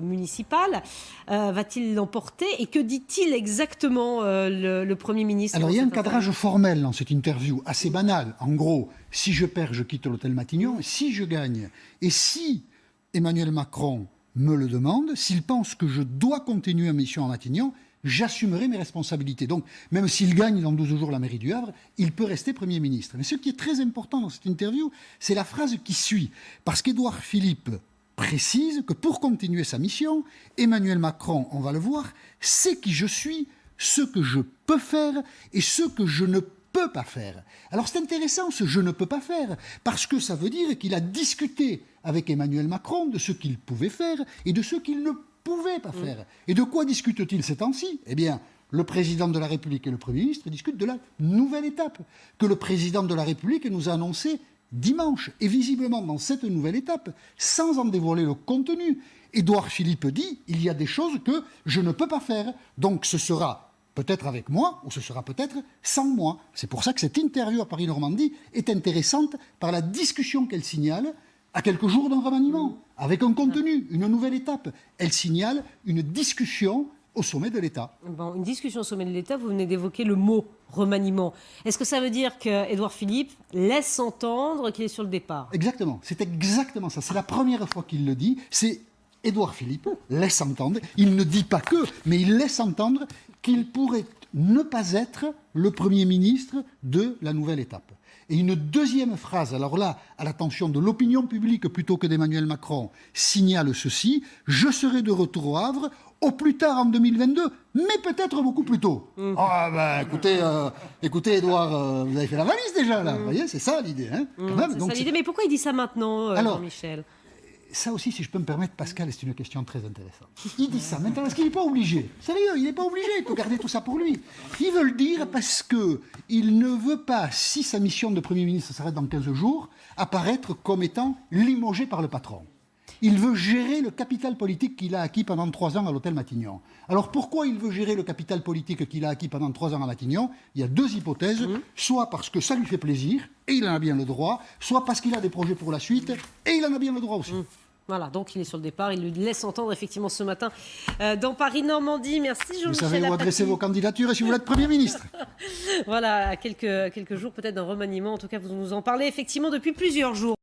municipales. Va-t-il l'emporter? Et que dit-il exactement le Premier ministre? Alors il y a un cadrage formel dans cette interview, assez banal. En gros, si je perds, je quitte l'hôtel Matignon. Si je gagne, et si Emmanuel Macron me le demande, s'il pense que je dois continuer ma mission à Matignon, j'assumerai mes responsabilités. Donc, même s'il gagne dans 12 jours la mairie du Havre, il peut rester Premier ministre. Mais ce qui est très important dans cette interview, c'est la phrase qui suit. Parce qu'Édouard Philippe précise que pour continuer sa mission, Emmanuel Macron, on va le voir, sait qui je suis, ce que je peux faire et ce que je ne peux pas faire. Alors c'est intéressant ce « je ne peux pas faire » parce que ça veut dire qu'il a discuté avec Emmanuel Macron de ce qu'il pouvait faire et de ce qu'il ne pouvait pas faire. Et de quoi discute-t-il ces temps-ci? Eh bien, le président de la République et le Premier ministre discutent de la nouvelle étape que le président de la République nous a annoncée dimanche. Et visiblement, dans cette nouvelle étape, sans en dévoiler le contenu, Édouard Philippe dit « il y a des choses que je ne peux pas faire, donc ce sera peut-être avec moi, ou ce sera peut-être sans moi ». C'est pour ça que cette interview à Paris-Normandie est intéressante par la discussion qu'elle signale à quelques jours d'un remaniement, avec un contenu, une nouvelle étape. Elle signale une discussion au sommet de l'État. Bon, une discussion au sommet de l'État, vous venez d'évoquer le mot remaniement. Est-ce que ça veut dire qu'Édouard Philippe laisse entendre qu'il est sur le départ? Exactement, c'est exactement ça. C'est la première fois qu'il le dit. C'est Édouard Philippe laisse entendre, il ne dit pas que, mais il laisse entendre qu'il pourrait ne pas être le Premier ministre de la nouvelle étape. Et une deuxième phrase, alors là, à l'attention de l'opinion publique plutôt que d'Emmanuel Macron, signale ceci: « Je serai de retour au Havre au plus tard en 2022, mais peut-être beaucoup plus tôt. » Ah ben écoutez Édouard, vous avez fait la valise déjà là, vous voyez, c'est ça l'idée. Hein, quand même. C'est ça l'idée, mais pourquoi il dit ça maintenant, Jean-Michel? Ça aussi, si je peux me permettre, Pascal, c'est une question très intéressante. Il dit ça maintenant parce qu'il n'est pas obligé. Sérieux, il n'est pas obligé, il peut garder tout ça pour lui. Il veut le dire parce qu'il ne veut pas, si sa mission de Premier ministre s'arrête dans 15 jours, apparaître comme étant limogé par le patron. Il veut gérer le capital politique qu'il a acquis pendant 3 ans à l'hôtel Matignon. Alors pourquoi il veut gérer le capital politique qu'il a acquis pendant 3 ans à Matignon? Il y a 2 hypothèses. Soit parce que ça lui fait plaisir, et il en a bien le droit, soit parce qu'il a des projets pour la suite, et il en a bien le droit aussi. Voilà, donc il est sur le départ, il le laisse entendre effectivement ce matin dans Paris-Normandie. Merci Jean-Michel. Vous savez où adresser vos candidatures et si vous voulez être Premier ministre. Voilà, à quelques jours peut-être d'un remaniement. En tout cas, vous nous en parlez effectivement depuis plusieurs jours.